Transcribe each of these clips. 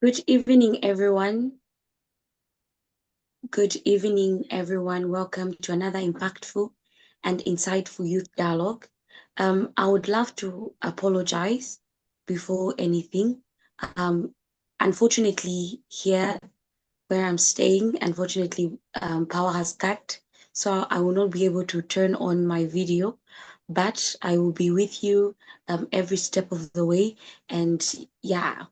Good evening, everyone. Good evening, everyone. Welcome to another impactful and insightful youth dialogue. I would love to apologize before anything. Unfortunately, here where I'm staying, unfortunately, power has cut, so I will not be able to turn on my video, but I will be with you every step of the way. And yeah,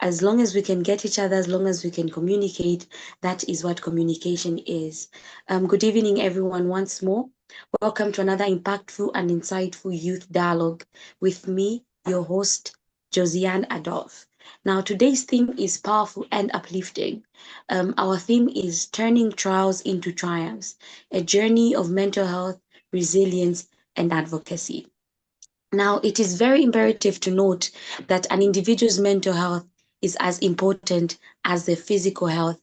as long as we can get each other, as long as we can communicate, that is what communication is. Good evening, everyone, once more. Welcome to another impactful and insightful youth dialogue with me, your host, Josiane Adolph. Now, today's theme is powerful and uplifting. Our theme is turning trials into triumphs, a journey of mental health, resilience, and advocacy. Now, it is very imperative to note that an individual's mental health is as important as their physical health.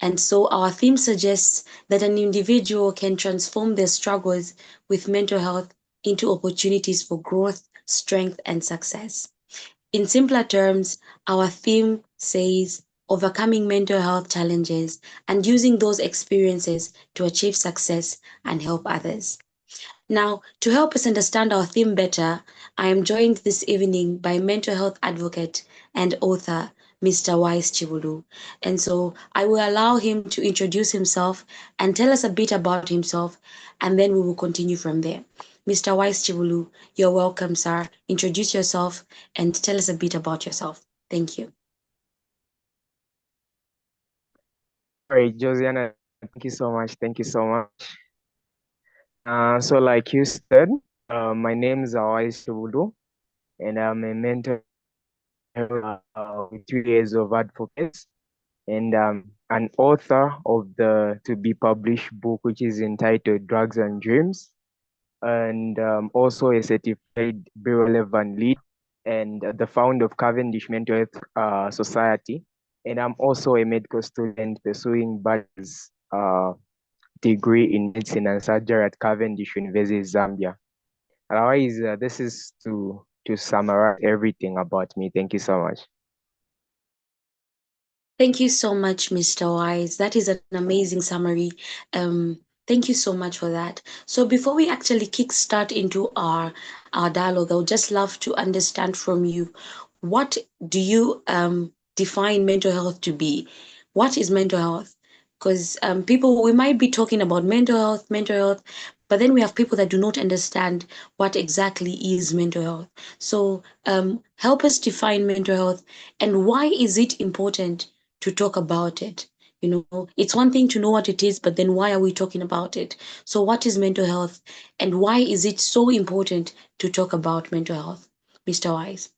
And so our theme suggests that an individual can transform their struggles with mental health into opportunities for growth, strength, and success. In simpler terms, our theme says overcoming mental health challenges and using those experiences to achieve success and help others. Now, to help us understand our theme better, I am joined this evening by mental health advocate and author, Mr. Wise Chibulu. And so I will allow him to introduce himself and tell us a bit about himself, and then we will continue from there. Mr. Wise Chibulu, you're welcome, sir. Introduce yourself and tell us a bit about yourself. Thank you. All right, Josiana, thank you so much. Thank you so much. So like you said, my name is Awais Shubudu, and I'm a mentor with 2 years of advocates, and an author of the to be published book, which is entitled Drugs and Dreams, and also a certified relevant lead, and the founder of Cavendish Mental Health Society. And I'm also a medical student pursuing bachelor's degree in medicine and surgery at Cavendish University, Zambia. Otherwise, this is to summarize everything about me. Thank you so much. Thank you so much, Mr. Wise. That is an amazing summary. Thank you so much for that. So before we actually kickstart into our dialogue, I would just love to understand from you, what do you define mental health to be? What is mental health? Because people, we might be talking about mental health, but then we have people that do not understand what exactly is mental health. So help us define mental health, and why is it important to talk about it? It's one thing to know what it is, but then why are we talking about it? So what is mental health, and why is it so important to talk about mental health? Mr. Wise.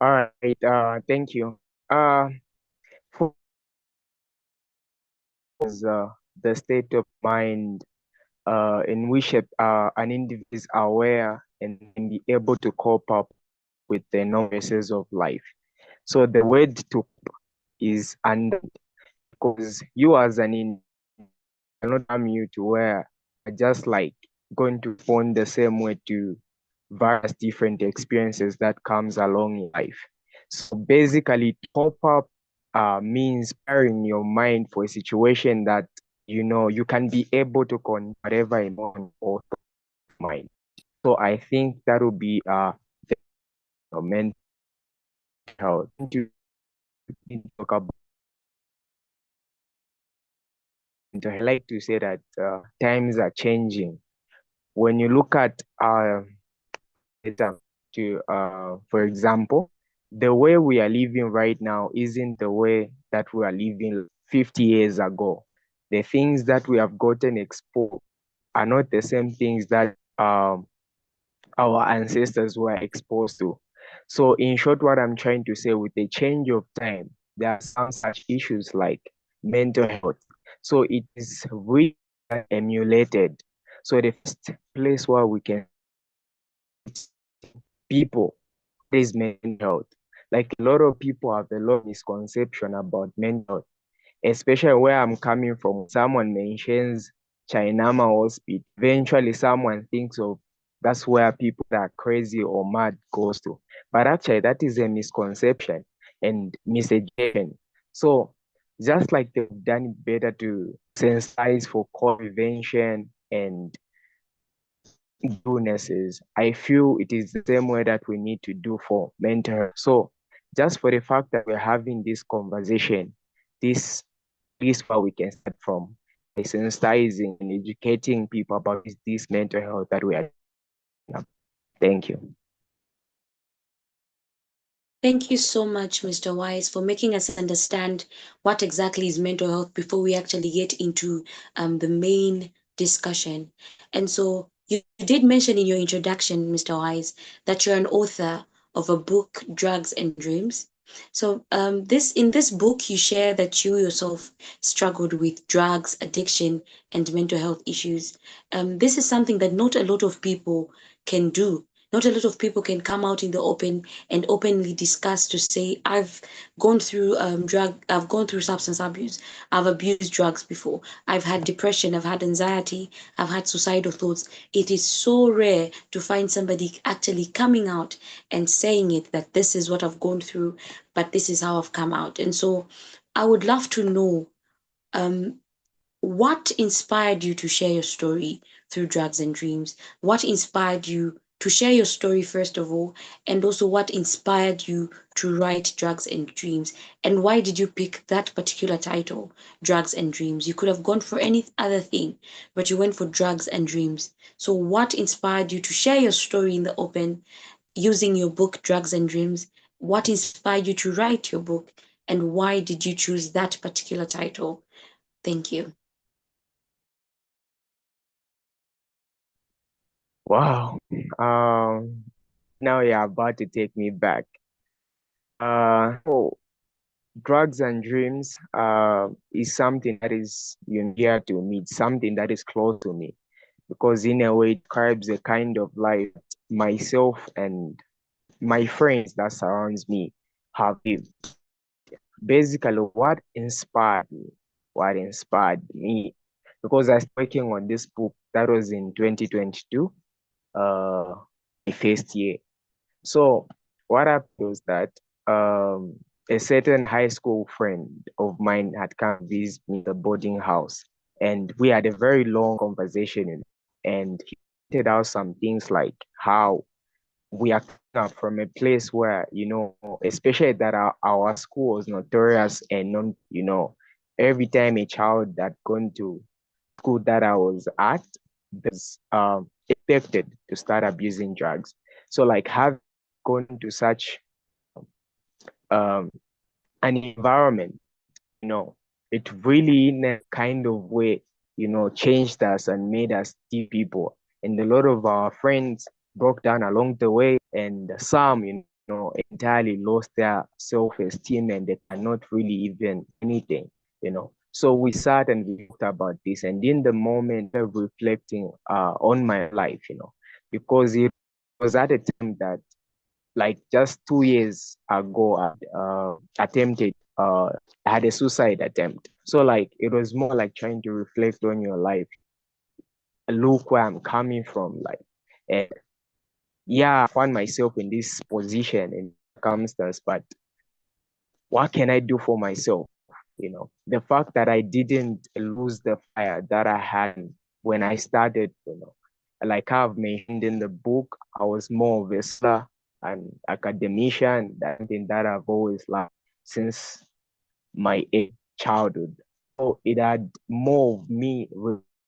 All right. Thank you. For uh, the state of mind in which an individual is aware and can be able to cope up with the noises of life. So the word to is under, because you as an individual cannot harm you to where just like going to respond the same way to various different experiences that comes along in life. So basically, top up means preparing your mind for a situation that you can be able to con whatever emotion or mind. So I think that would be the mental health. To talk about, I like to say that times are changing. When you look at for example, the way we are living right now isn't the way that we are living 50 years ago. The things that we have gotten exposed are not the same things that our ancestors were exposed to. So, in short, what I'm trying to say, with the change of time, there are some such issues like mental health. So, it is really emulated. So, the first place where we can people is mental health. Like a lot of people have a lot of misconception about mental health, especially where I'm coming from. Someone mentions Chainama Hospital. Eventually, someone thinks of that's where people that are crazy or mad goes to. But actually, that is a misconception. and miseducation. So just like they've done it better to sensitize for cause prevention and illnesses, I feel it is the same way that we need to do for mental health. So just for the fact that we're having this conversation, this is where we can start from by sensitizing and educating people about this mental health that we are talking about. Thank you. Thank you so much, Mr. Wise, for making us understand what exactly is mental health before we actually get into the main discussion. And so you did mention in your introduction, Mr. Wise, that you're an author of a book, Drugs and Dreams. So this in this book, you share that you yourself struggled with drugs, addiction, and mental health issues. This is something that not a lot of people can do. Not a lot of people can come out in the open and openly discuss to say I've gone through substance abuse, I've abused drugs before, I've had depression, I've had anxiety, I've had suicidal thoughts. It is so rare to find somebody actually coming out and saying it, that this is what I've gone through, but this is how I've come out. And so I would love to know, um, what inspired you to share your story through Drugs and Dreams? What inspired you to share your story, first of all? And also, what inspired you to write Drugs and Dreams? And why did you pick that particular title, Drugs and Dreams? You could have gone for any other thing, but you went for Drugs and Dreams. So, what inspired you to share your story in the open using your book, Drugs and Dreams? What inspired you to write your book? And why did you choose that particular title? Thank you. Wow. Now you're about to take me back. So drugs and dreams is something that is dear to me. It's something that is close to me because in a way it describes a kind of life myself and my friends that surrounds me have lived. Basically, what inspired me, because I was working on this book that was in 2022, my first year. So what happened was that a certain high school friend of mine had come visit me at the boarding house, and we had a very long conversation, and he pointed out some things like how we are coming up from a place where, especially that our school was notorious and non, every time a child that gone to school that I was at was expected to start abusing drugs. So like having gone to such um, an environment, you know, it really in a kind of way, changed us and made us see people. And a lot of our friends broke down along the way, and some, entirely lost their self-esteem and they cannot really even anything, So we sat and we talked about this, and in the moment of reflecting on my life, because it was at a time that like just 2 years ago, attempted, I had a suicide attempt. So like it was more like trying to reflect on your life, look where I'm coming from, like, and yeah, I found myself in this position in circumstance, but what can I do for myself? The fact that I didn't lose the fire that I had when I started, like I've mentioned in the book, I was more of a scholar and academician. That's something that I've always liked since my childhood. So it had more of me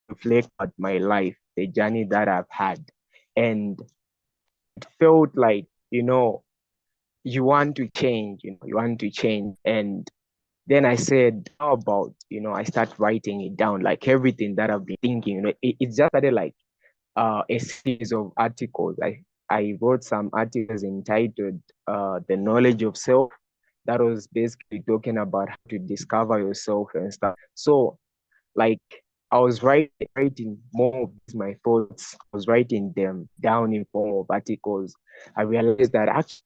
reflect on my life, the journey that I've had. And it felt like, you want to change, you want to change. And then I said, how about, I start writing it down, like everything that I've been thinking, it just started like a series of articles. I wrote some articles entitled The Knowledge of Self, that was basically talking about how to discover yourself and stuff. So like I was writing more of my thoughts, I was writing them down in form of articles. I realized that actually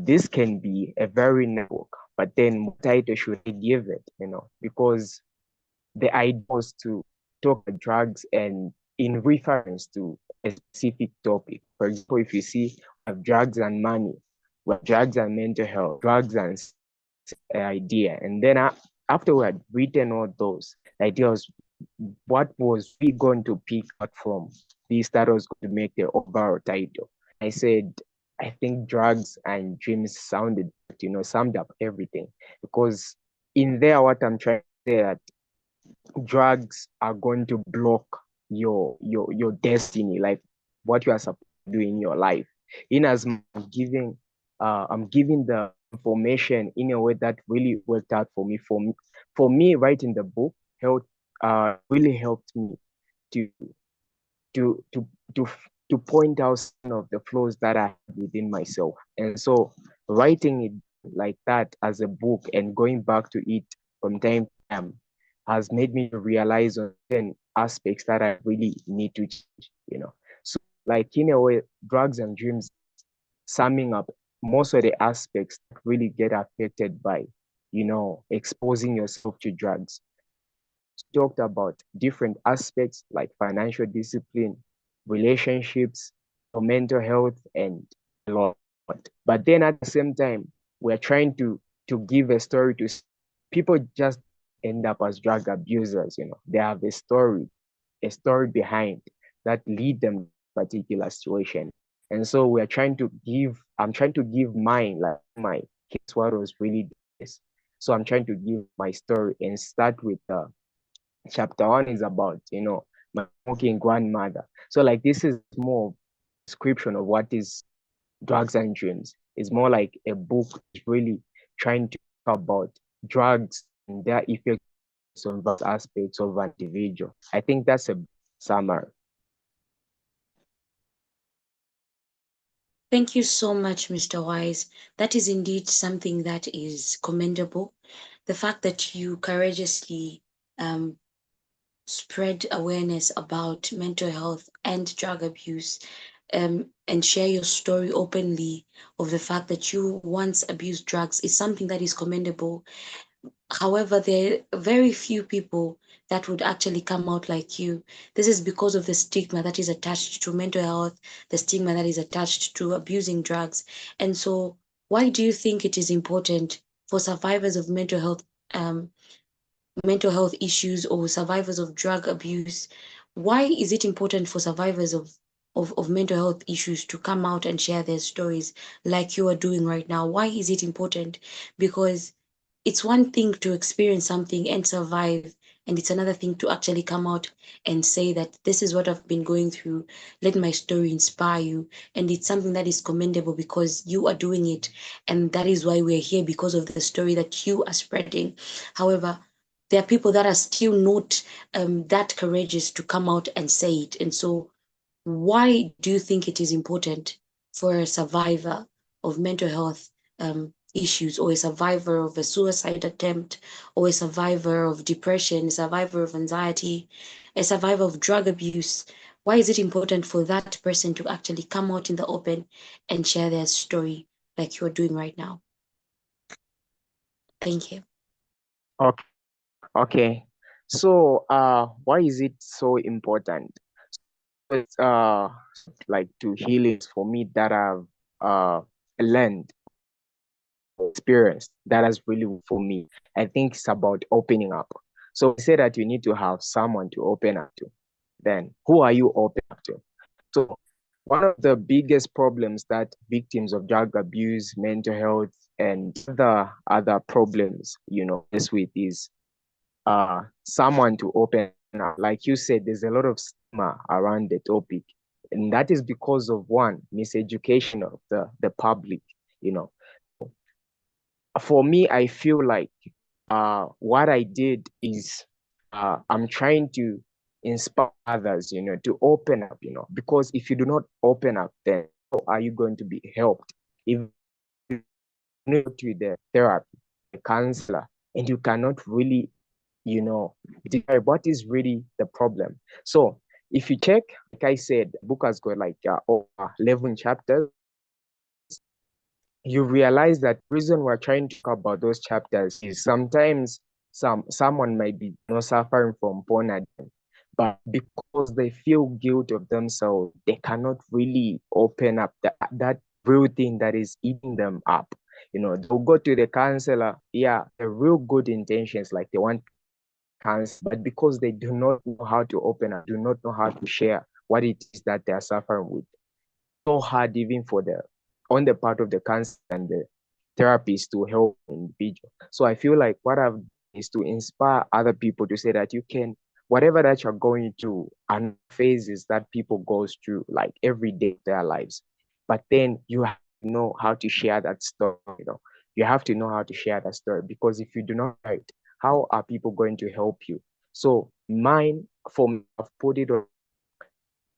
this can be a very network, but then what title should I give it, because the idea was to talk about drugs and in reference to a specific topic. For example, if you see we have drugs and money, we have drugs and mental health, drugs and idea. And then after we had written all those ideas, what was we going to pick out from this that was going to make the overall title? I said, I think drugs and dreams sounded, summed up everything. Because in there, what I'm trying to say that drugs are going to block your destiny, like what you are supposed to do in your life. In as much I'm giving the information in a way that really worked out for me. For me, writing the book helped really helped me to to to to to point out some of the flaws that I have within myself. And so writing it like that as a book and going back to it from time to time has made me to realize on certain aspects that I really need to change. So like in a way, drugs and dreams summing up most of the aspects that really get affected by, exposing yourself to drugs. Talked about different aspects like financial discipline, relationships, or mental health, and a lot. But then at the same time, we're trying to give a story to people just end up as drug abusers. They have a story behind that lead them to a particular situation. And so I'm trying to give mine, like my case, what was really this. So I'm trying to give my story and start with chapter one is about, my smoking grandmother. So like this is more description of what is drugs and dreams. It's more like a book really trying to talk about drugs and their effects on various aspects of an individual. I think that's a summary. Thank you so much, Mr. Wise. That is indeed something that is commendable. The fact that you courageously um, spread awareness about mental health and drug abuse, and share your story openly of the fact that you once abused drugs is something that is commendable. However, there are very few people that would actually come out like you. This is because of the stigma that is attached to mental health, the stigma that is attached to abusing drugs. And so, why do you think it is important for survivors of um, mental health issues or survivors of drug abuse? Why is it important for survivors of mental health issues to come out and share their stories like you are doing right now? Why is it important? Because it's one thing to experience something and survive, and it's another thing to actually come out and say that this is what I've been going through. Let my story inspire you. And it's something that is commendable because you are doing it. And that is why we're here, because of the story that you are spreading. However, there are people that are still not that courageous to come out and say it. And so, why do you think it is important for a survivor of mental health issues, or a survivor of a suicide attempt, or a survivor of depression, a survivor of anxiety, a survivor of drug abuse? Why is it important for that person to actually come out in the open and share their story like you're doing right now? Thank you. Okay. Okay. So why is it so important? It's like two healings for me that I've learned, experience that has really worked for me. I think it's about opening up. So I say that you need to have someone to open up to. Then who are you open up to? So one of the biggest problems that victims of drug abuse, mental health, and the other problems, face with is someone to open up. Like you said, there's a lot of stigma around the topic. And that is because of one, miseducation of the public, you know for me, I feel like what I did is I'm trying to inspire others, to open up, because if you do not open up, then how are you going to be helped? If you need to the therapy, the counselor, and you cannot really, decide what is really the problem. So if you check, like I said, the book has got like over 11 chapters. You realize that reason we're trying to talk about those chapters is sometimes someone might be suffering from porn addiction, but because they feel guilt of themselves, they cannot really open up that real thing that is eating them up. They'll go to the counselor, yeah, they're real good intentions, like they want counsel, but because they do not know how to open up, do not know how to share what it is that they are suffering with, so hard even for the on the part of the counselor and the therapist to help the individual. So I feel like what I've done is to inspire other people to say that you can, whatever that you're going through, and phases that people goes through like every day of their lives. But then you have to know how to share that story. You have to know how to share that story, because if you do not share it, how are people going to help you? So mine, for me, I've put it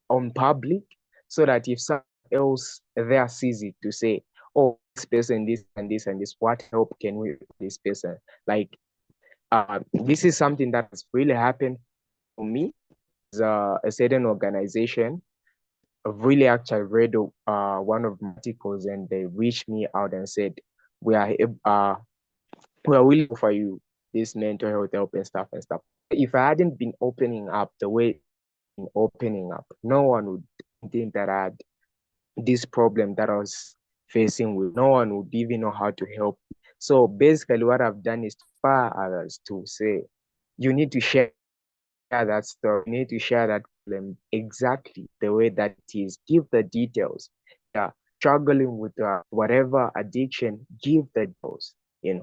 on public, so that if someone else there sees it, to say, oh, this person, this and this and this, what help can we do this person? Like, this is something that has really happened for me. A certain organization really actually read one of my articles, and they reached me out and said, we are uh we are willing to offer you this mental health help and stuff and stuff. If I hadn't been opening up the way in opening up, no one would think that I had this problem that I was facing with. No one would even know how to help. So basically, what I've done is to inspire others to say, you need to share that story, you need to share that problem exactly the way that it is. Give the details. Yeah, struggling with whatever addiction, give the details. I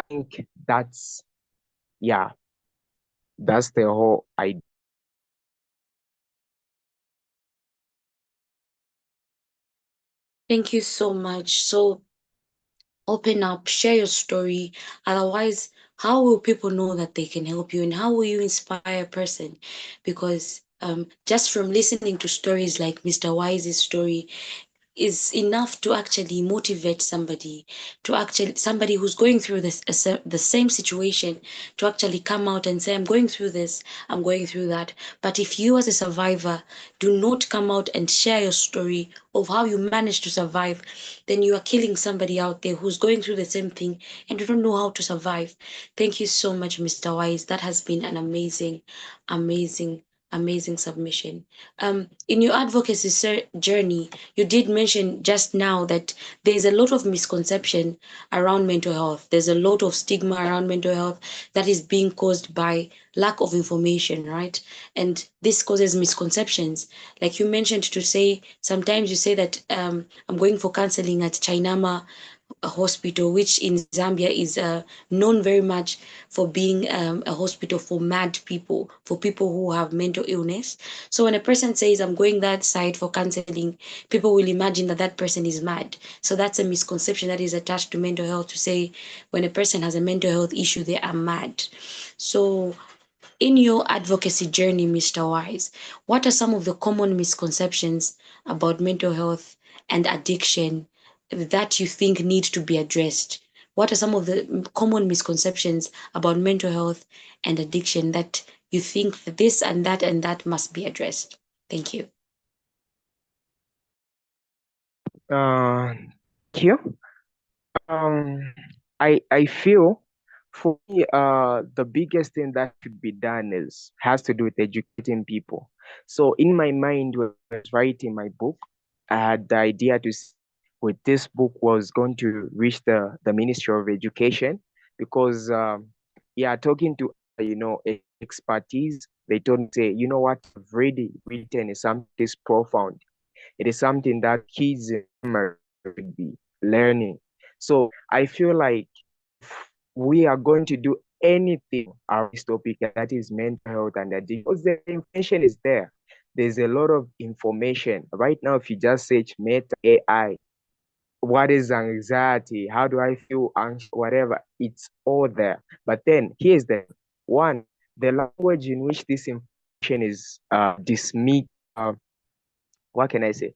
think yeah, that's the whole idea. Thank you so much. So open up, share your story. Otherwise, how will people know that they can help you, and how will you inspire a person? Because just from listening to stories like Mr. Wise's story, is enough to actually motivate somebody, to actually somebody who's going through the same situation, to actually come out and say, I'm going through this, I'm going through that. But if you as a survivor do not come out and share your story of how you managed to survive, then you are killing somebody out there who's going through the same thing and you don't know how to survive. Thank you so much, Mr. Wise. That has been an amazing amazing submission. In your advocacy journey, you did mention just now that there's a lot of misconception around mental health. There's a lot of stigma around mental health that is being caused by lack of information, right? And this causes misconceptions. Like you mentioned, to say sometimes you say that I'm going for counseling at Chainama hospital, which in Zambia is known very much for being a hospital for mad people, for people who have mental illness. So when a person says, I'm going that side for counseling, people will imagine that that person is mad. So that's a misconception that is attached to mental health, to say when a person has a mental health issue, they are mad. So in your advocacy journey, Mr. Wise, what are some of the common misconceptions about mental health and addiction that you think need to be addressed? What are some of the common misconceptions about mental health and addiction that you think that this and that must be addressed? Thank you. Uh, thank you. Um, I feel for me, the biggest thing that should be done is has to do with educating people. So in my mind, when I was writing my book, I had the idea to with this book was going to reach the Ministry of Education, because yeah, talking to expertise, they told me, say, what I've really written is something this profound. It is something that kids in primary should be learning. So I feel like we are going to do anything around this topic, and that is mental health and addiction, because the information is there. There's a lot of information. Right now, if you just search Meta AI, what is anxiety? How do I feel anxious? Whatever, it's all there. But then here's the one, the language in which this information is dismissed, what can I say?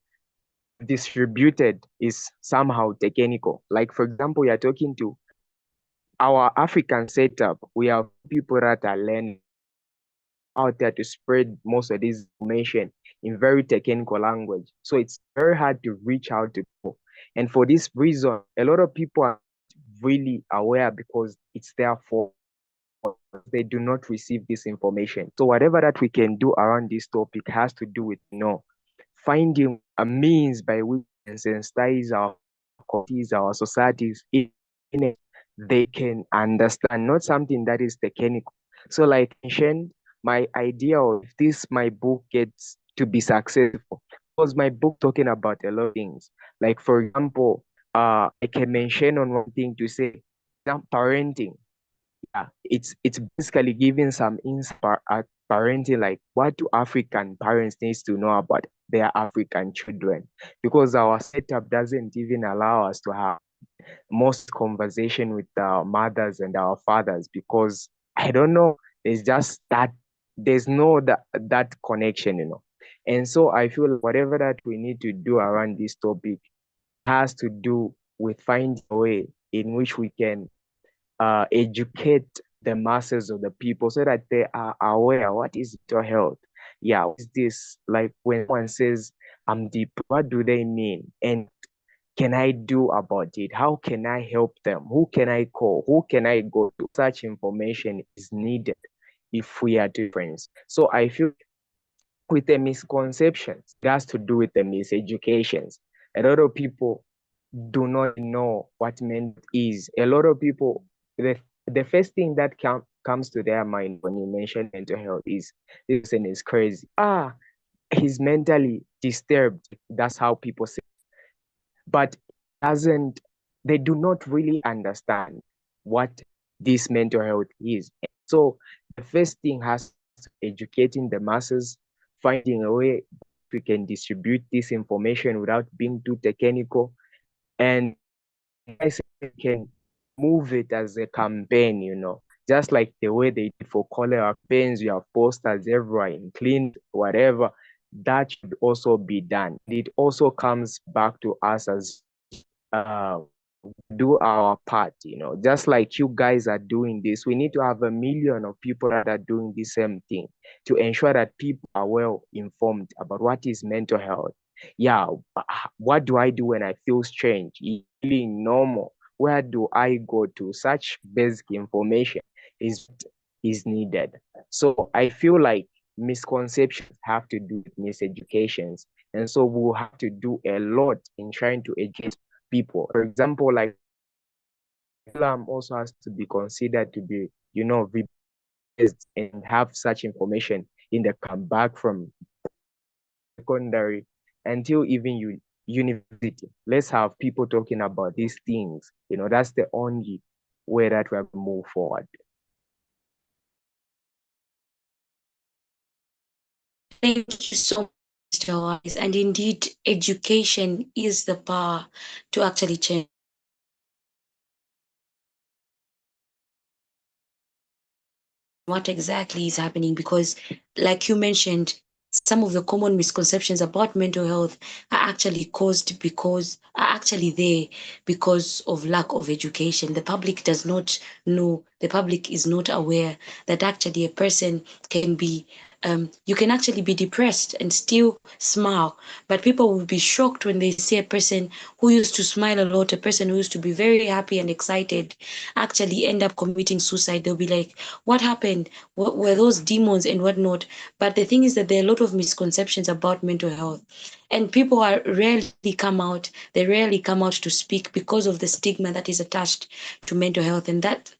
Distributed is somehow technical. Like, for example, you're talking to our African setup, we have people that are learning out there to spread most of this information in very technical language. So it's very hard to reach out to people. And for this reason, a lot of people are really aware, because it's their fault they do not receive this information. So whatever that we can do around this topic has to do with finding a means by which we can sensitize our communities, our societies, they can understand, not something that is technical. So, like I mentioned, my idea of this, my book gets to be successful, because my book talking about a lot of things. Like, for example, I can mention on one thing to say, parenting. Yeah, it's basically giving some insight at parenting, like what do African parents needs to know about their African children, because our setup doesn't even allow us to have most conversation with our mothers and our fathers, because I don't know, there's just that there's no that connection, And so I feel like whatever that we need to do around this topic has to do with finding a way in which we can educate the masses of the people so that they are aware what is mental health. Yeah, what is this? Like when one says I'm deep, what do they mean? And can I do about it? How can I help them? Who can I call? Who can I go to? Such information is needed if we are different. So I feel with the misconceptions, it has to do with the miseducations. A lot of people do not know what mental is. A lot of people, the first thing that comes to their mind when you mention mental health is this person is crazy. He's mentally disturbed. That's how people say. But doesn't they do not really understand what this mental health is. So the first thing has to educating the masses, finding a way we can distribute this information without being too technical. And I say we can move it as a campaign, just like the way they did for cholera campaigns. You have posters everywhere in clinic, whatever. That should also be done. It also comes back to us as uh, do our part, just like you guys are doing this. We need to have a million of people that are doing the same thing to ensure that people are well informed about what is mental health. Yeah, what do I do when I feel strange? Is feeling normal? Where do I go to? Such basic information is needed. So I feel like misconceptions have to do with miseducations. And so we'll have to do a lot in trying to educate people. For example, like curriculum also has to be considered to be, revised and have such information in the come back from secondary until even university. Let's have people talking about these things. That's the only way that we have to move forward. Thank you so much, Mr. Wise. And indeed, education is the power to actually change what exactly is happening because, like you mentioned, some of the common misconceptions about mental health are actually there because of lack of education. The public does not know, the public is not aware that actually a person can be you can actually be depressed and still smile, but people will be shocked when they see a person who used to smile a lot, a person who used to be very happy and excited, actually end up committing suicide. They'll be like, what happened? What were those demons and whatnot? But the thing is that there are a lot of misconceptions about mental health, and people are rarely come out to speak because of the stigma that is attached to mental health. And that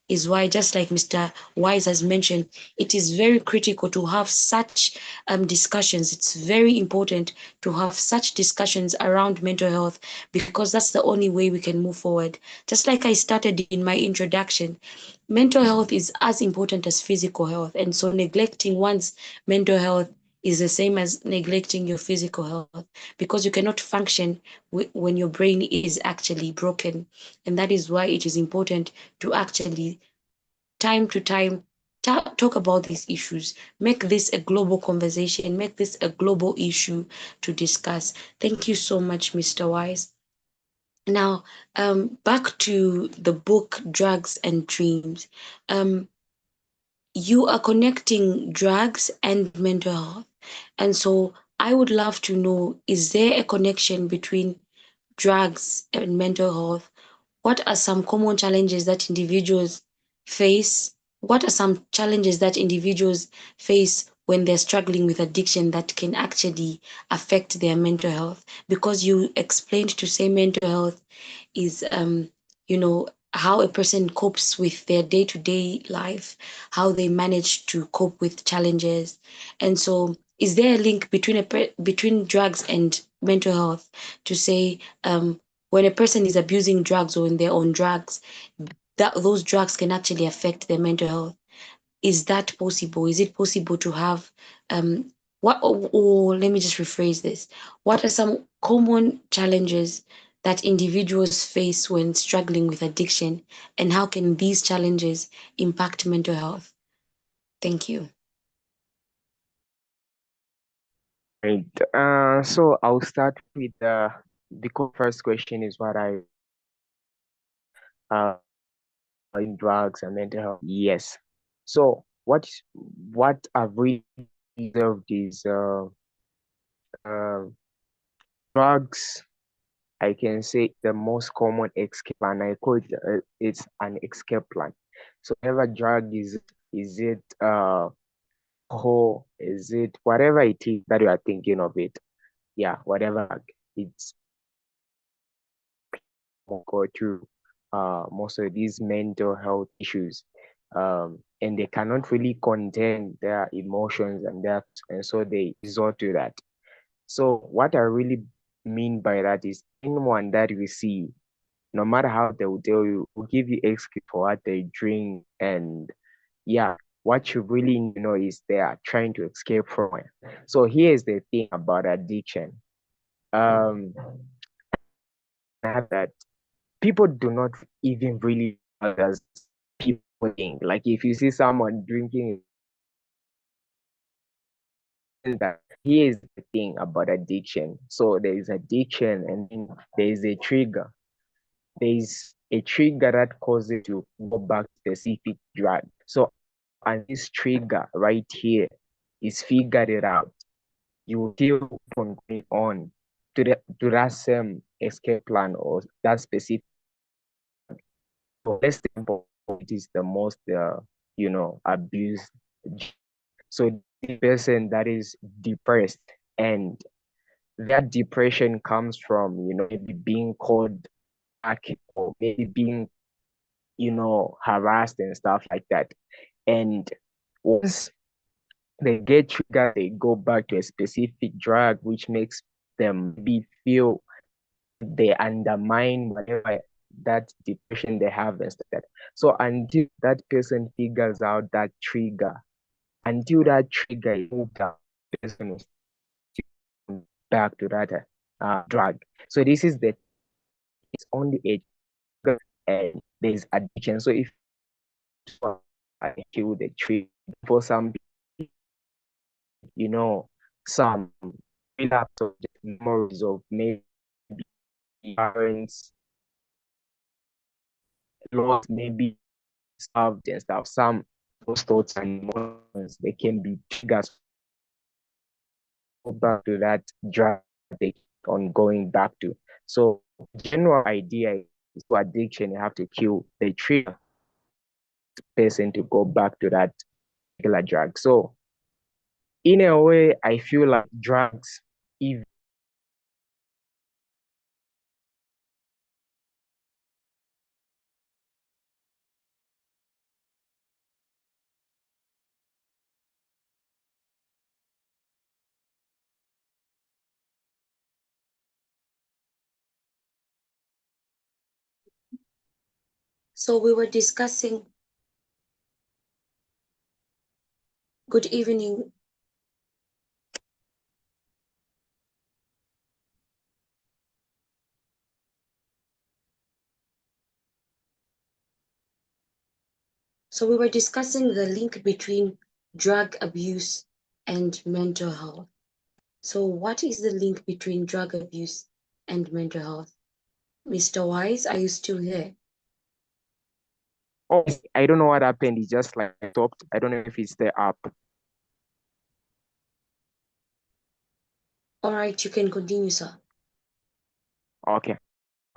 is why, just like Mr. Wise has mentioned, it is very critical to have such discussions. It's very important to have such discussions around mental health because that's the only way we can move forward. Just like I started in my introduction, mental health is as important as physical health. And so neglecting one's mental health is the same as neglecting your physical health because you cannot function when your brain is actually broken. And that is why it is important to actually time to time talk about these issues, make this a global conversation, make this a global issue to discuss. Thank you so much, Mr. Wise. Now, back to the book Drugs and Dreams. um, you are connecting drugs and mental health, and so I would love to know, is there a connection between drugs and mental health? What are some common challenges that individuals face? What are some challenges that individuals face when they're struggling with addiction that can actually affect their mental health? Because you explained to say mental health is, how a person copes with their day-to-day life, how they manage to cope with challenges. And so is there a link between between drugs and mental health, to say when a person is abusing drugs or when they're on drugs, that those drugs can actually affect their mental health? Is that possible? Is it possible to have what, or let me just rephrase this. What are some common challenges that individuals face when struggling with addiction, and how can these challenges impact mental health? Thank you. Right. So I'll start with because first question is what I in drugs and mental health. Yes. So what I've really observed is uh, drugs. I can say the most common escape plan. I call it it's an escape plan. So whatever drug is it alcohol, is it whatever it is that you are thinking of it. Yeah, whatever it's go through most of these mental health issues. And they cannot really contain their emotions and so they resort to that. So what I really mean by that is anyone that we see, no matter how they will tell you, will give you excuse for what they drink. And yeah, what you really need to know is they are trying to escape from it. So here's the thing about addiction. Um, that people do not even really as people think. Like if you see someone drinking, that here's the thing about addiction. So there is addiction, and then there is a trigger. There is a trigger that causes you to go back to specific drug. So and this trigger right here is figured it out, you will still keep on going on to that same escape plan or that specific. So let's think about it is the most abused. So the person that is depressed, and that depression comes from maybe being called back, or maybe being harassed and stuff like that. And once they get triggered, they go back to a specific drug, which makes them maybe feel they undermine whatever that depression they have and stuff like that. So until that person figures out that trigger, until that trigger is moved out, the person will still back to that drug. So this is it's only a trigger, and there's addiction. So if I kill the trigger for some, some relapse of the memories of maybe parents lost, maybe starved and stuff. Some those thoughts and emotions, they can be triggers back to that drug they keep on going back to. So general idea is for addiction, you have to kill the trigger person to go back to that particular drug. So in a way, I feel like drugs, even So we were discussing, good evening. So we were discussing the link between drug abuse and mental health. So what is the link between drug abuse and mental health? Mr. Wise, are you still here? oh, I don't know what happened. It just like stopped. I don't know if it's the app. All right, you can continue, sir. Okay.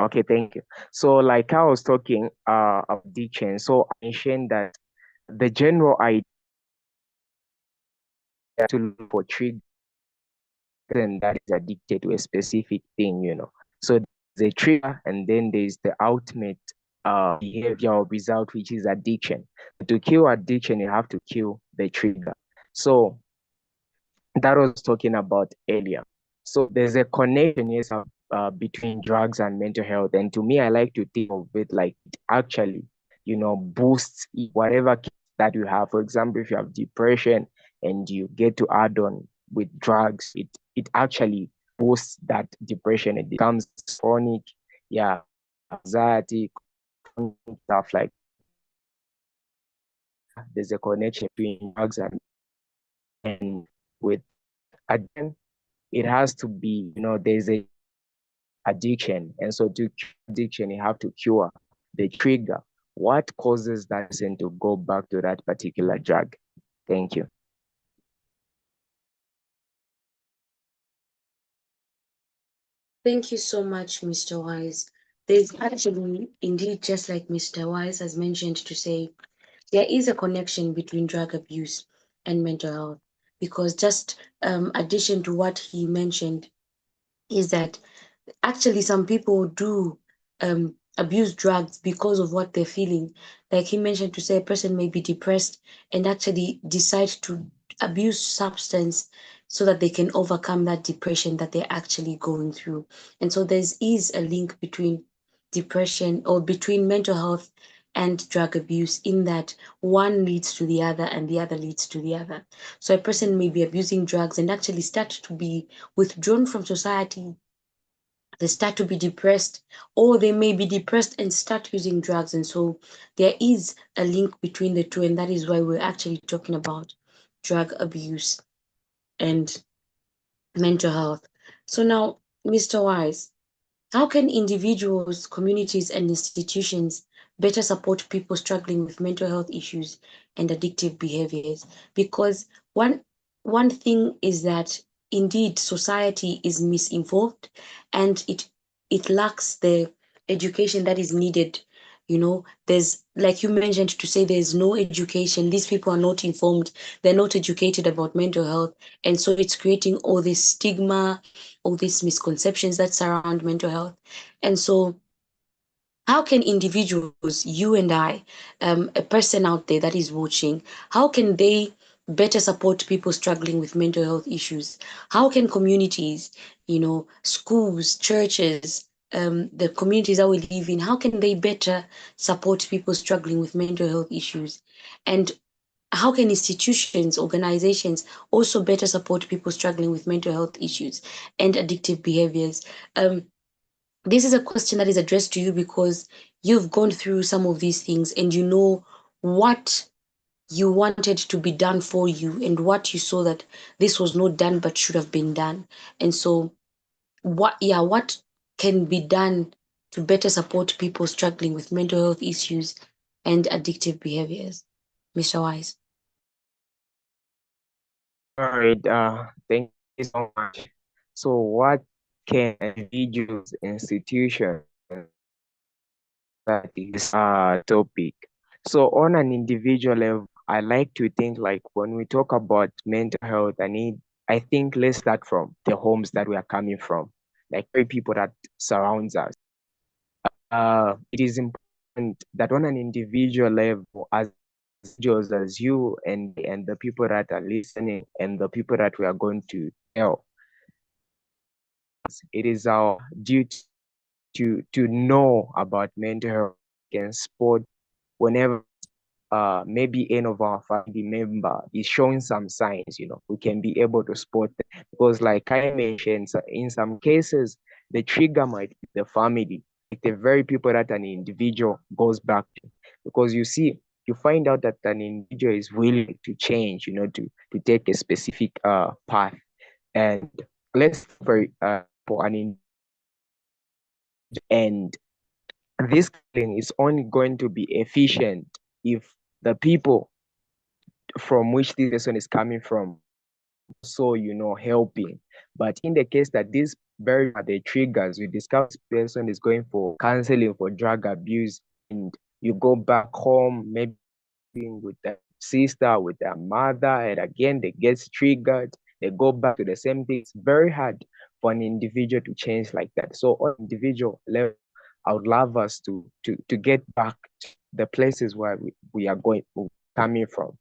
Okay, thank you. So like I was talking of addiction, so I mentioned that the general idea to look for trigger and that is addicted to a specific thing. So there's a trigger and then there's the ultimate. behavior or result, which is addiction. To kill addiction, you have to kill the trigger. So that was talking about earlier. So there's a connection, yes, between drugs and mental health. And to me, I like to think of it like it actually, boosts whatever that you have. For example, if you have depression and you get to add on with drugs, it actually boosts that depression. It becomes chronic, yeah, anxiety, chronic stuff like there's a connection between drugs and with again, it has to be, there's a addiction. And so to cure addiction, you have to cure the trigger. What causes that person to go back to that particular drug? Thank you. Thank you so much, Mr. Wise. There's actually, indeed, just like Mr. Wise has mentioned, to say there is a connection between drug abuse and mental health. Because just addition to what he mentioned is that actually some people do abuse drugs because of what they're feeling. Like he mentioned, to say a person may be depressed and actually decide to abuse substance so that they can overcome that depression that they're actually going through. And so there is a link between depression or between mental health and drug abuse, in that one leads to the other and the other leads to the other. So a person may be abusing drugs and actually start to be withdrawn from society. They start to be depressed, or they may be depressed and start using drugs. And so there is a link between the two, and that is why we're actually talking about drug abuse and mental health. So now, Mr. Wise, how can individuals, communities, and institutions better support people struggling with mental health issues and addictive behaviors? Because one thing is that indeed society is misinformed, and it lacks the education that is needed. There's, like you mentioned, to say there's no education. These people are not informed. They're not educated about mental health, and so it's creating all this stigma, all these misconceptions that surround mental health. And so, how can individuals, you and I, a person out there that is watching, how can they better support people struggling with mental health issues? How can communities, schools, churches, the communities that we live in, how can they better support people struggling with mental health issues? And how can institutions, organizations also better support people struggling with mental health issues and addictive behaviors? This is a question that is addressed to you because you've gone through some of these things, and you know what you wanted to be done for you and what you saw that this was not done but should have been done. And so what can be done to better support people struggling with mental health issues and addictive behaviors, Mr. Wise? All right, thank you so much. So what can individuals, institutions, and that is topic. So on an individual level, I like to think like when we talk about mental health, I think let's start from the homes that we are coming from, like very people that surrounds us. It is important that on an individual level, as individuals as you and the people that are listening and the people that we are going to tell, it is our duty to know about mental health and sport whenever maybe any of our family member is showing some signs, we can be able to spot them. Because like I mentioned, so in some cases, the trigger might be the family, like the very people that an individual goes back to. Because you find out that an individual is willing to change, to take a specific path. And let's for and this killing is only going to be efficient if the people from which this person is coming from so helping. But in the case that this very are the triggers, we discover this person is going for counseling for drug abuse, and you go back home maybe with their sister, with their mother, and again they get triggered, they go back to the same thing. It's very hard for an individual to change like that. So on individual level, I would love us to get back to the places where we are going, coming from,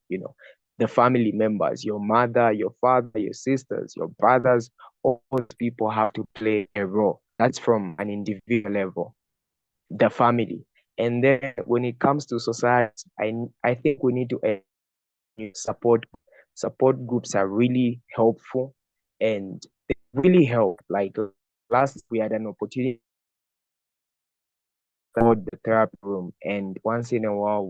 the family members, your mother, your father, your sisters, your brothers, all those people have to play a role. That's from an individual level, the family. And then when it comes to society, I think we need to support groups are really helpful, and they really help. Like last we had an opportunity about the therapy room, and once in a while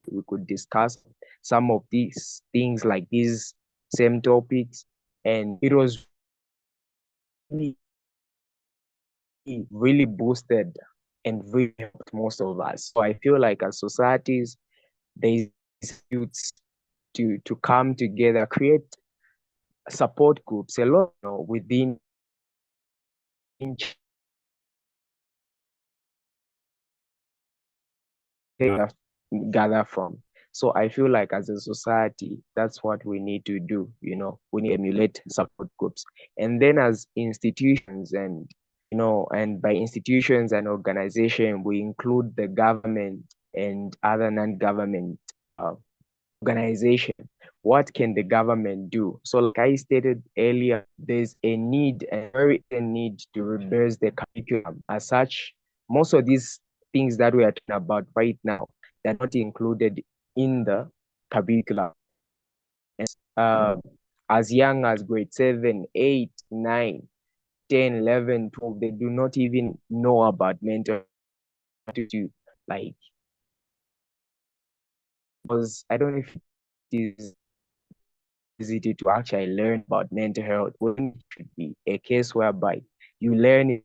we could discuss some of these things, like these same topics, and it was really, really boosted and really helped most of us. So I feel like as societies, there is youths to come together, create support groups a lot, within gather from. So I feel like as a society, that's what we need to do. We need to emulate support groups. And then as institutions, and by institutions and organization, we include the government and other non-government uh, organization. What can the government do? So like I stated earlier, there's a need, a very a need to reverse the curriculum. As such, most of these things that we are talking about right now, they're not included in the curriculum. And as young as grade 7, 8, 9, 10, 11, 12, they do not even know about mental health to like, because I don't know if it is easy to actually learn about mental health when it should be a case whereby you learn it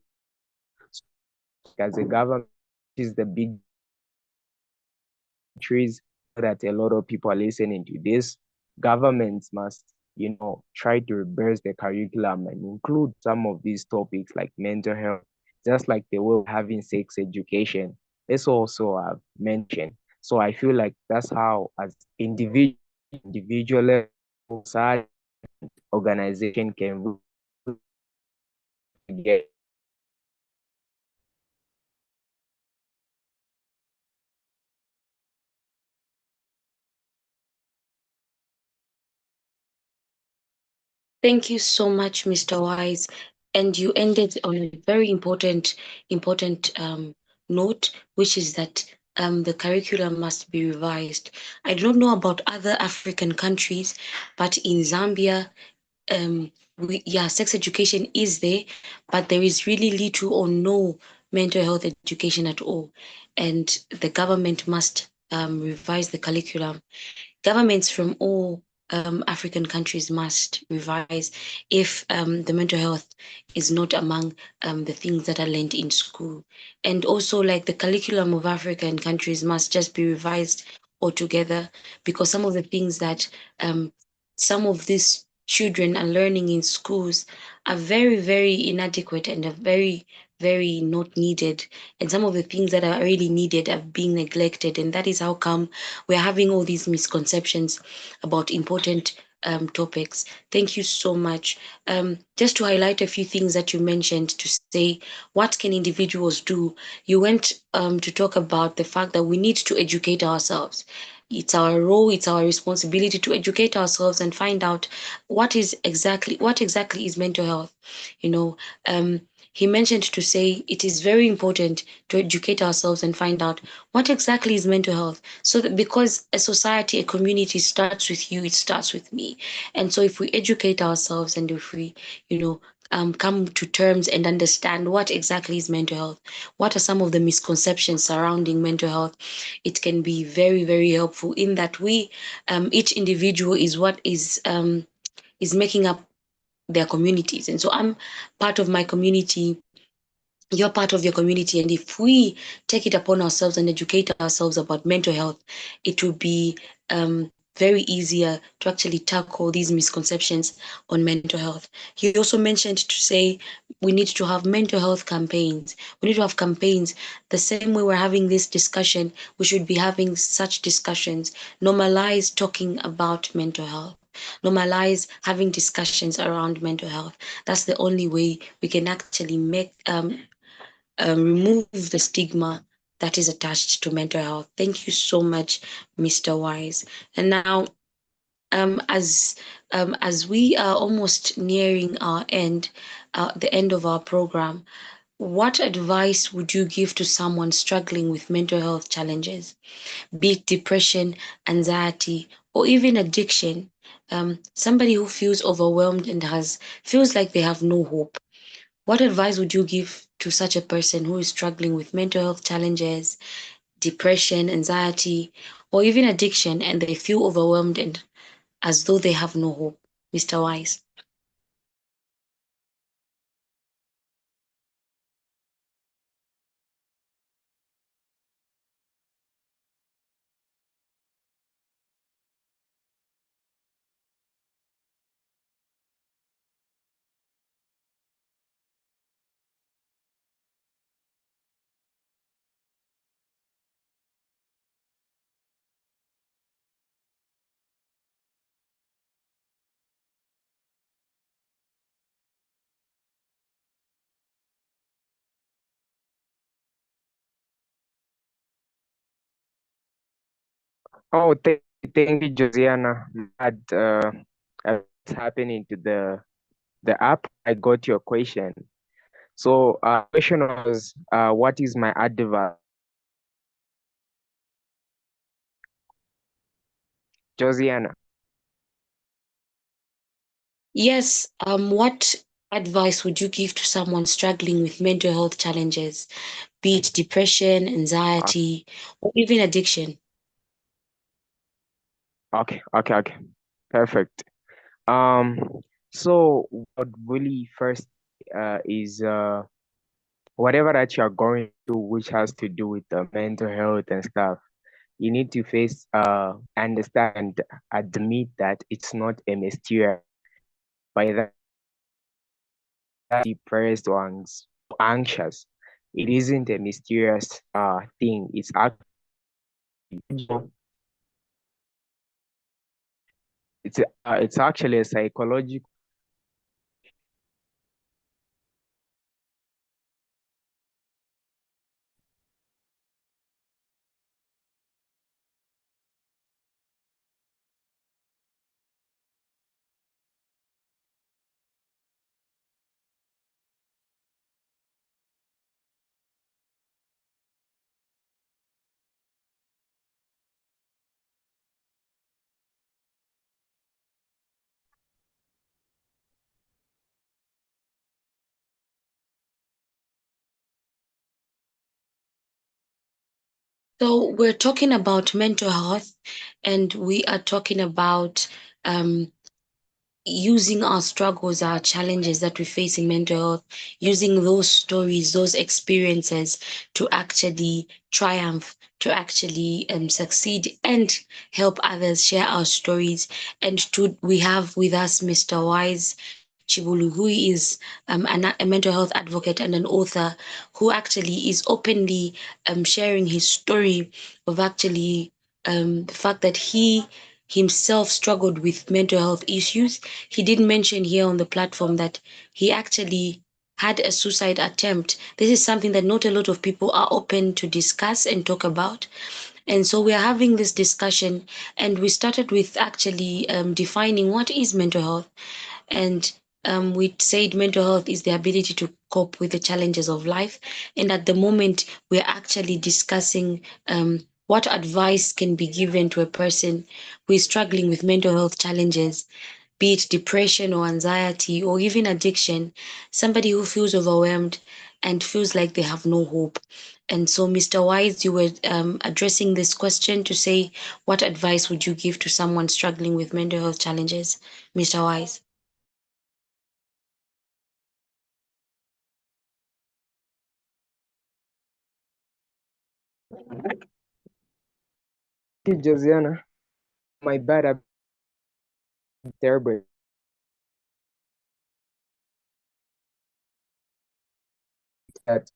as a government is the big trees, that a lot of people are listening to this. Governments must, try to reverse the curriculum and include some of these topics like mental health, just like they were having sex education. Let's also have mentioned. So I feel like that's how, as individual level, society, organization can get. Thank you so much, Mr. Wise. And you ended on a very important note, which is that the curriculum must be revised. I don't know about other African countries, but in Zambia, sex education is there, but there is really little or no mental health education at all. And the government must revise the curriculum. Governments from all African countries must revise if the mental health is not among the things that are learned in school. And also, like the curriculum of African countries must just be revised altogether, because some of the things that some of these children are learning in schools are very, very inadequate and are very, very not needed. And some of the things that are really needed are being neglected. And that is how come we're having all these misconceptions about important topics. Thank you so much. Just to highlight a few things that you mentioned, to say, what can individuals do? You went to talk about the fact that we need to educate ourselves. It's our role, it's our responsibility to educate ourselves and find out what exactly is mental health. You know, he mentioned to say it is very important to educate ourselves and find out what exactly is mental health. So that, because a society, a community starts with you, it starts with me. And so if we educate ourselves and if we, come to terms and understand what exactly is mental health, what are some of the misconceptions surrounding mental health, it can be very, very helpful in that we, each individual is what is making up their communities. And so I'm part of my community, you're part of your community. And if we take it upon ourselves and educate ourselves about mental health, it will be very easier to actually tackle these misconceptions on mental health. He also mentioned to say we need to have mental health campaigns. We need to have campaigns the same way we're having this discussion. We should be having such discussions. Normalize talking about mental health. Normalize having discussions around mental health. That's the only way we can actually make remove the stigma that is attached to mental health. Thank you so much, Mr. Wise. And now, as we are almost nearing the end of our program, what advice would you give to someone struggling with mental health challenges, be it depression, anxiety, or even addiction? Somebody who feels overwhelmed and has feels like they have no hope. What advice would you give to such a person who is struggling with mental health challenges, depression, anxiety, or even addiction, and they feel overwhelmed and as though they have no hope? Mr. Wise. Oh, thank you, Josiana. Glad what's happening to the app. I got your question. So, question was, what is my advice, Josiana? Yes, what advice would you give to someone struggling with mental health challenges, be it depression, Okay, anxiety, or even addiction? okay. Perfect. Um, so what really first is whatever that you're going through, which has to do with the mental health and stuff, you need to face, understand, admit that it's not a mysterious. By that, depressed or anxious, it isn't a mysterious thing. It's actually it's actually a psychological. So we're talking about mental health, and we are talking about um, using our struggles, our challenges that we face in mental health, using those stories, those experiences to actually triumph, to actually succeed and help others share our stories. And we have with us Mr. Wise Chibulu, who is a mental health advocate and an author who actually is openly sharing his story of actually the fact that he himself struggled with mental health issues. He did mention here on the platform that he actually had a suicide attempt. This is something that not a lot of people are open to discuss and talk about. And so we are having this discussion, and we started with actually defining what is mental health. And we said mental health is the ability to cope with the challenges of life. And at the moment, we're actually discussing what advice can be given to a person who is struggling with mental health challenges, be it depression or anxiety or even addiction, somebody who feels overwhelmed and feels like they have no hope. And so, Mr. Wise, you were addressing this question to say, what advice would you give to someone struggling with mental health challenges, Mr. Wise? Josiana, my bad, I'm terrible. That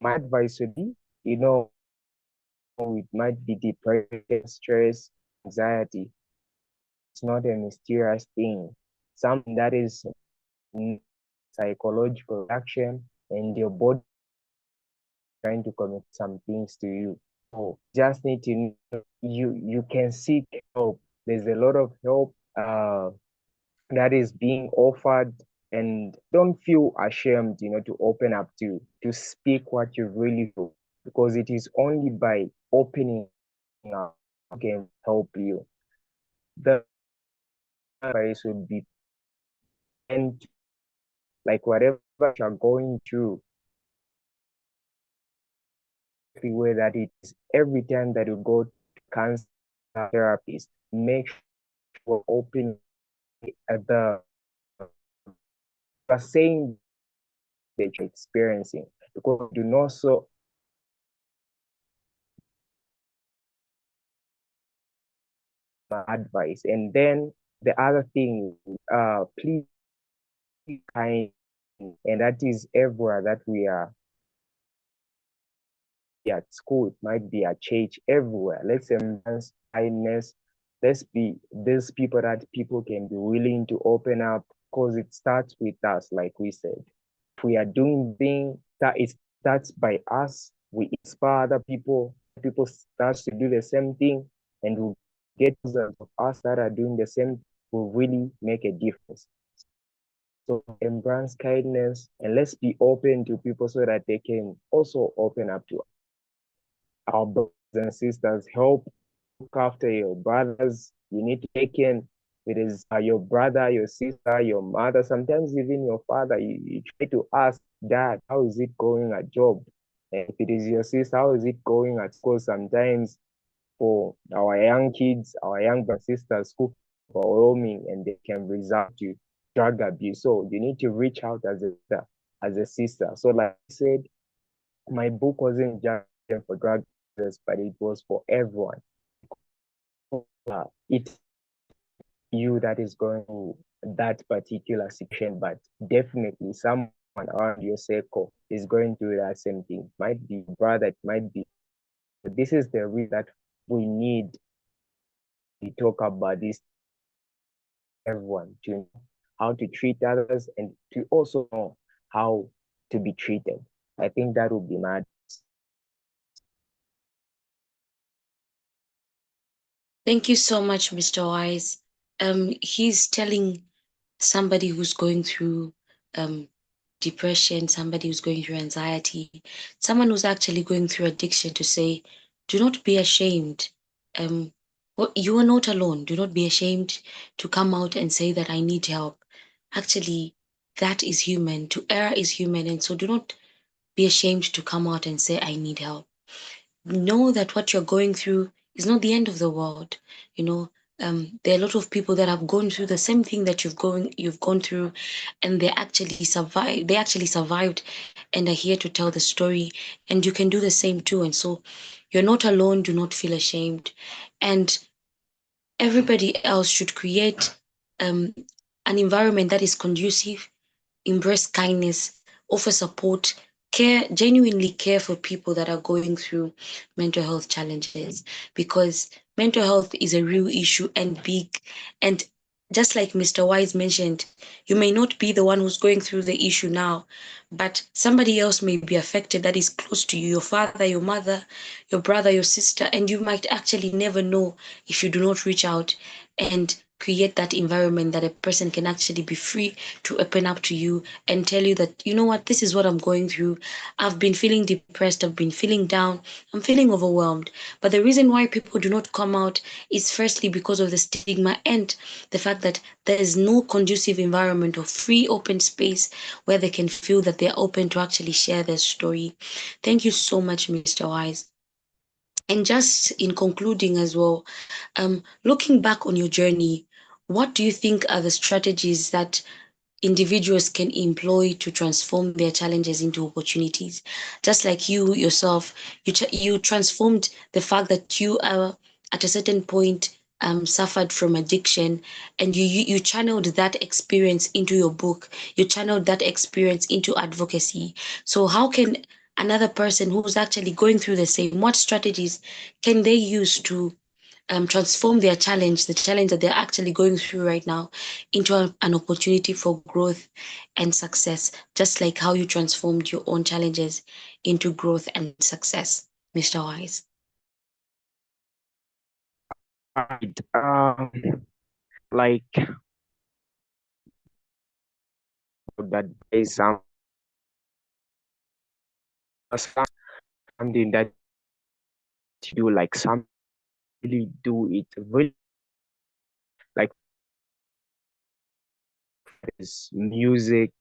my advice would be, it might be depression, stress, anxiety. It's not a mysterious thing. Something that is psychological action and your body trying to commit some things to you. So just need to know you can seek help. There's a lot of help that is being offered, and don't feel ashamed, to open up, to speak what you really feel, because it is only by opening up can help you. The advice would be and like whatever you're going through, the way that it is every time that you go to cancer therapist, make sure open at the saying that you're experiencing, because you do not so advice. And then the other thing, please be kind, and that is everywhere that we are at school, it might be at church, everywhere. Let's embrace kindness. Let's be these people that people can be willing to open up, because it starts with us, like we said. If we are doing things that it starts by us, we inspire people start to do the same thing, and we get thousands of us that are doing the same, will really make a difference. So embrace kindness, and let's be open to people so that they can also open up to our brothers and sisters. Help look after your brothers. You need to take in. It is your brother, your sister, your mother, sometimes even your father. You try to ask dad, how is it going at job? And if it is your sister, how is it going at school? Sometimes for our young kids, our young brothers and sisters who overwhelming, and they can result to drug abuse. So you need to reach out as a sister. So like I said, my book wasn't just for drug users, but it was for everyone. It's you that is going through that particular situation, but definitely someone around your circle is going through that same thing. Might be brother, it might be. This is the reason that we need to talk about this. Everyone to know how to treat others, and to also know how to be treated. I think that would be my. Thank you so much, Mr. Wise. He's telling somebody who's going through um, depression, somebody who's going through anxiety, someone who's actually going through addiction, to say, do not be ashamed. Well, you are not alone. Do not be ashamed to come out and say that I need help. Actually, that is human. To err is human. And so do not be ashamed to come out and say, I need help. Know that what you're going through is not the end of the world. You know, there are a lot of people that have gone through the same thing that you've gone through, and they actually survived. They actually survived, and are here to tell the story. And you can do the same too. And so, you're not alone. Do not feel ashamed, and everybody else should create um, an environment that is conducive, embrace kindness, offer support, care, genuinely care for people that are going through mental health challenges, because mental health is a real issue and big. And just like Mr. Wise mentioned, you may not be the one who's going through the issue now, but somebody else may be affected that is close to you, your father, your mother, your brother, your sister, and you might actually never know if you do not reach out and create that environment that a person can actually be free to open up to you and tell you that, you know what, this is what I'm going through. I've been feeling depressed, I've been feeling down, I'm feeling overwhelmed. But the reason why people do not come out is firstly because of the stigma and the fact that there is no conducive environment or free open space where they can feel that they're open to actually share their story. Thank you so much, Mr. Wise. And just in concluding as well, looking back on your journey, what do you think are the strategies that individuals can employ to transform their challenges into opportunities? Just like you yourself, you transformed the fact that you are at a certain point suffered from addiction, and you channeled that experience into your book. You channeled that experience into advocacy. So how can another person who's actually going through the same, what strategies can they use to transform their challenge, the challenge that they're actually going through right now, into an opportunity for growth and success, just like how you transformed your own challenges into growth and success, Mr. Wise. Right. Like that is something that you like some really do it really like this music.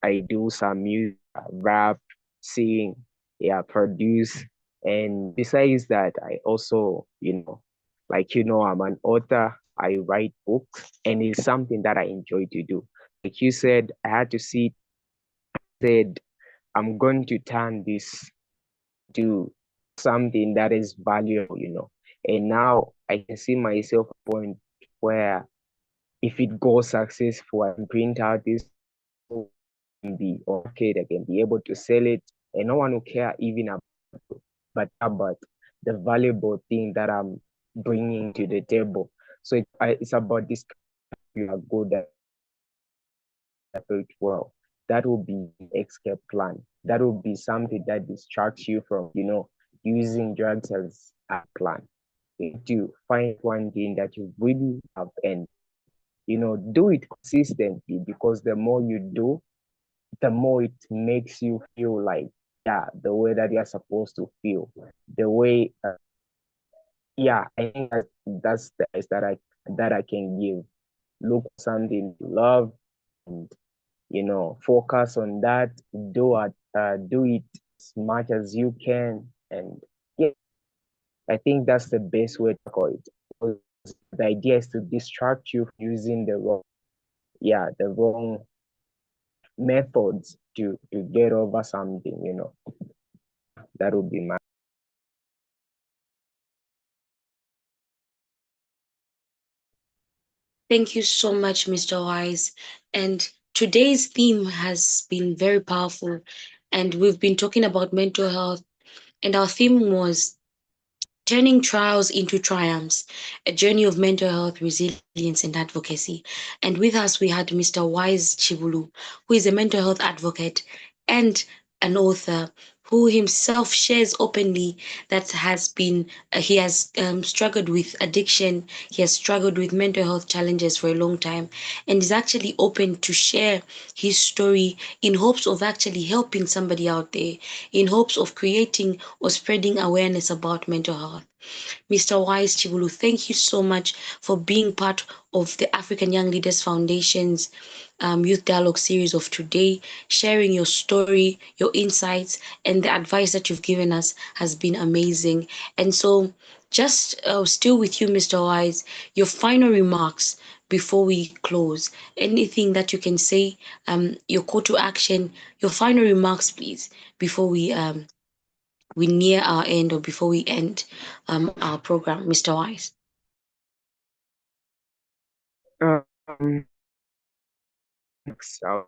I do some music, rap, sing, yeah, produce. And besides that, I also, I'm an author. I write books, and it's something that I enjoy to do. Like you said, I had to see, said, I'm going to turn this to something that is valuable. And now I can see myself at a point where if it goes successful, I can print out this can be okay, they can be able to sell it, and no one will care even about the valuable thing that I'm bringing to the table. So it's about this. You are good at it well. That will be escape plan. That will be something that distracts you from, using drugs as a plan. You need to find one thing that you really have and do it consistently, because the more you do, the more it makes you feel like, yeah, the way that you're supposed to feel, the way, yeah, I think that's the advice that I can give. Look for something you love, and focus on that. Do it as much as you can, and yeah, I think that's the best way to call it. Because the idea is to distract you from using the wrong methods to get over something. That would be my. Thank you so much, Mr. Wise. And today's theme has been very powerful. And we've been talking about mental health, and our theme was turning trials into triumphs, a journey of mental health, resilience, and advocacy. And with us, we had Mr. Wise Chibulu, who is a mental health advocate and an author who himself shares openly that he has struggled with addiction, he has struggled with mental health challenges for a long time, and is actually open to share his story in hopes of actually helping somebody out there, in hopes of creating or spreading awareness about mental health. Mr. Wise Chibulu, thank you so much for being part of the African Young Leaders Foundation's Youth Dialogue series of today. Sharing your story, your insights, and the advice that you've given us has been amazing. And so, just still with you, Mr. Wise, your final remarks before we close. Anything that you can say, your call to action, your final remarks, please, before we near our end or before we end our program, Mr. Wise. Um, so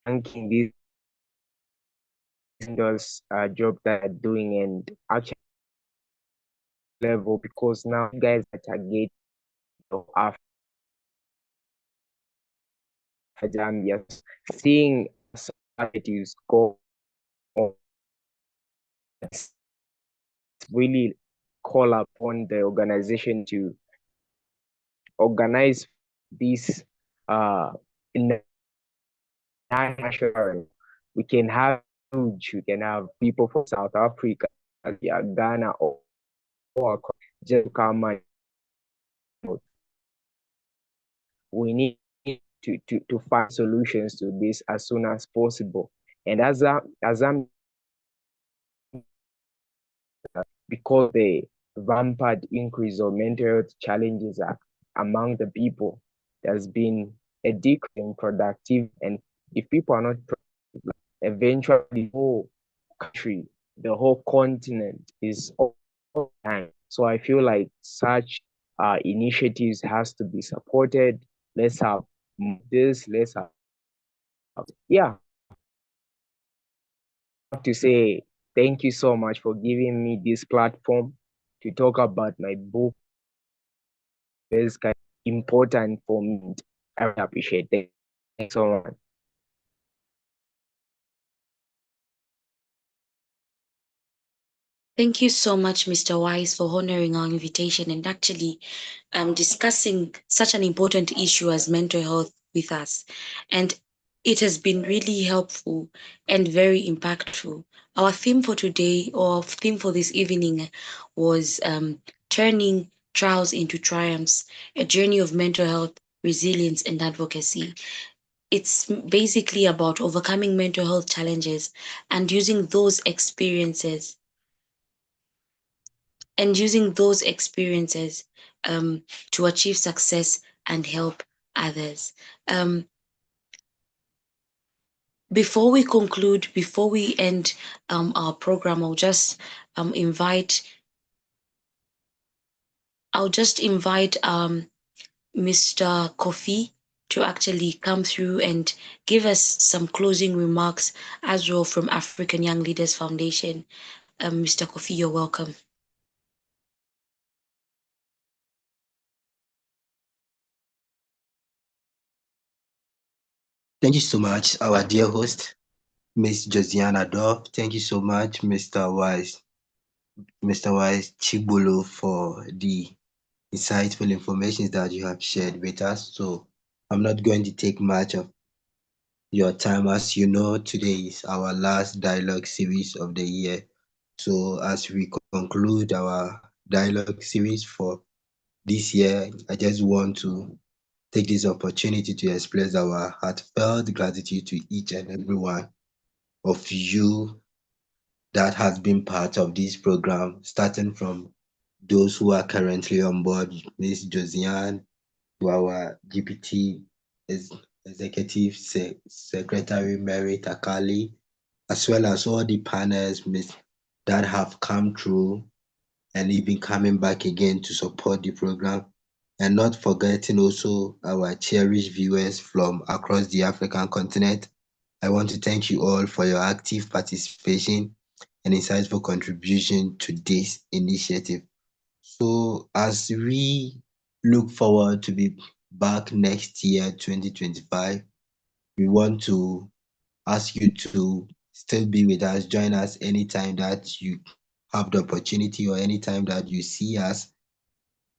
thanking these those job that are doing, and actually level, because now you guys are target after Zambia, seeing societies go on, it's really call upon the organization to organize this uh in national. We can have people from South Africa, yeah, Ghana, or just come and we need to find solutions to this as soon as possible. And as I'm because the rampant increase of mental health challenges are among the people, there's been a decrease in productivity. And if people are not productive, eventually the whole country, the whole continent is all time. So I feel like such initiatives has to be supported. Let's have this, let's have, yeah, I have to say thank you so much for giving me this platform. to talk about my book. It's kind of important for me. I really appreciate it. Thanks so much. Thank you so much, Mr. Wise, for honoring our invitation and actually discussing such an important issue as mental health with us. And it has been really helpful and very impactful. Our theme for today, or theme for this evening, was turning trials into triumphs, a journey of mental health, resilience, and advocacy. It's basically about overcoming mental health challenges and using those experiences to achieve success and help others. Um, before we end our program, um, invite, I'll just invite Mr. Kofi to actually come through and give us some closing remarks as well from African Young Leaders Foundation. Mr. Kofi, you're welcome. Thank you so much, our dear host, Miss Josiana Dove. Thank you so much, Mr. Wise Chibolo, for the insightful information that you have shared with us. So I'm not going to take much of your time. As you know, today is our last dialogue series of the year. So as we conclude our dialogue series for this year, I just want to take this opportunity to express our heartfelt gratitude to each and every one of you that has been part of this program, starting from those who are currently on board, Ms. Josiane, to our GPT Executive Secretary Mary Takali, as well as all the panels that have come through and even coming back again to support the program. And not forgetting also our cherished viewers from across the African continent. I want to thank you all for your active participation and insightful contribution to this initiative. So as we look forward to be back next year, 2025, we want to ask you to still be with us. Join us anytime that you have the opportunity or anytime that you see us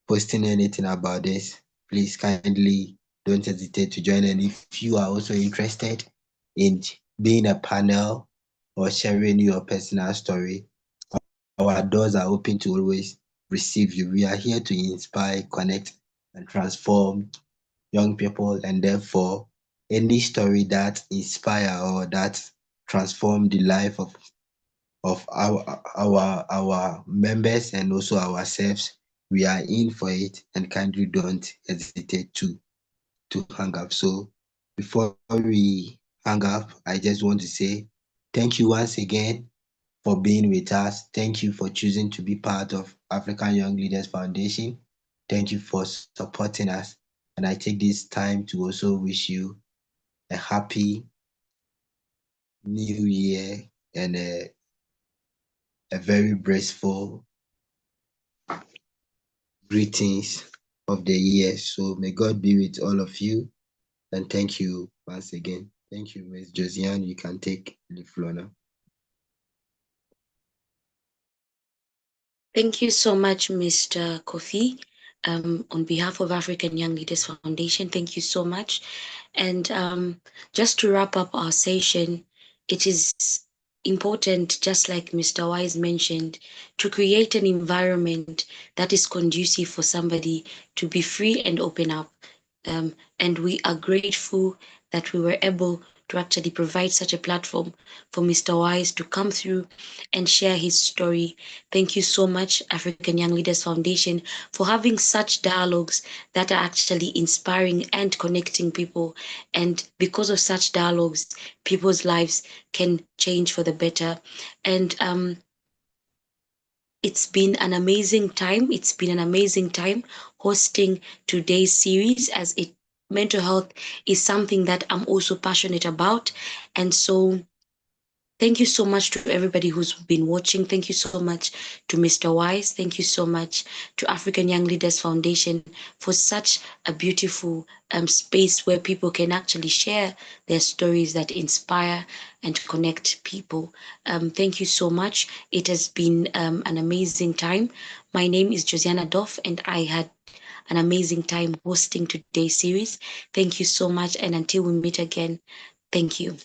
posting anything about this. Please kindly don't hesitate to join. And if you are also interested in being a panel or sharing your personal story, our doors are open to always receive you. We are here to inspire, connect, and transform young people, and therefore any story that inspire or that transform the life of our members and also ourselves, we are in for it, and kindly don't hesitate to hang up. So before we hang up, I just want to say thank you once again for being with us. Thank you for choosing to be part of African Young Leaders Foundation. Thank you for supporting us. And I take this time to also wish you a happy new year and a very blissful greetings of the year. So may God be with all of you. And thank you once again. Thank you, Ms. Josiane. You can take the floor now. Thank you so much, Mr. Kofi. On behalf of African Young Leaders Foundation, thank you so much. And just to wrap up our session, it is important, just like Mr. Wise mentioned, to create an environment that is conducive for somebody to be free and open up. And we are grateful that we were able to actually provide such a platform for Mr. Wise to come through and share his story. Thank you so much, African Young Leaders Foundation, for having such dialogues that are actually inspiring and connecting people. And because of such dialogues, people's lives can change for the better. And it's been an amazing time. It's been an amazing time hosting today's series, as it mental health is something that I'm also passionate about. And so Thank you so much to everybody who's been watching. Thank you so much to Mr. Wise. Thank you so much to African Young Leaders Foundation for such a beautiful space where people can actually share their stories that inspire and connect people. Thank you so much. It has been an amazing time. My name is Josiana Doff, and I had an amazing time hosting today's series. Thank you so much. And until we meet again, thank you.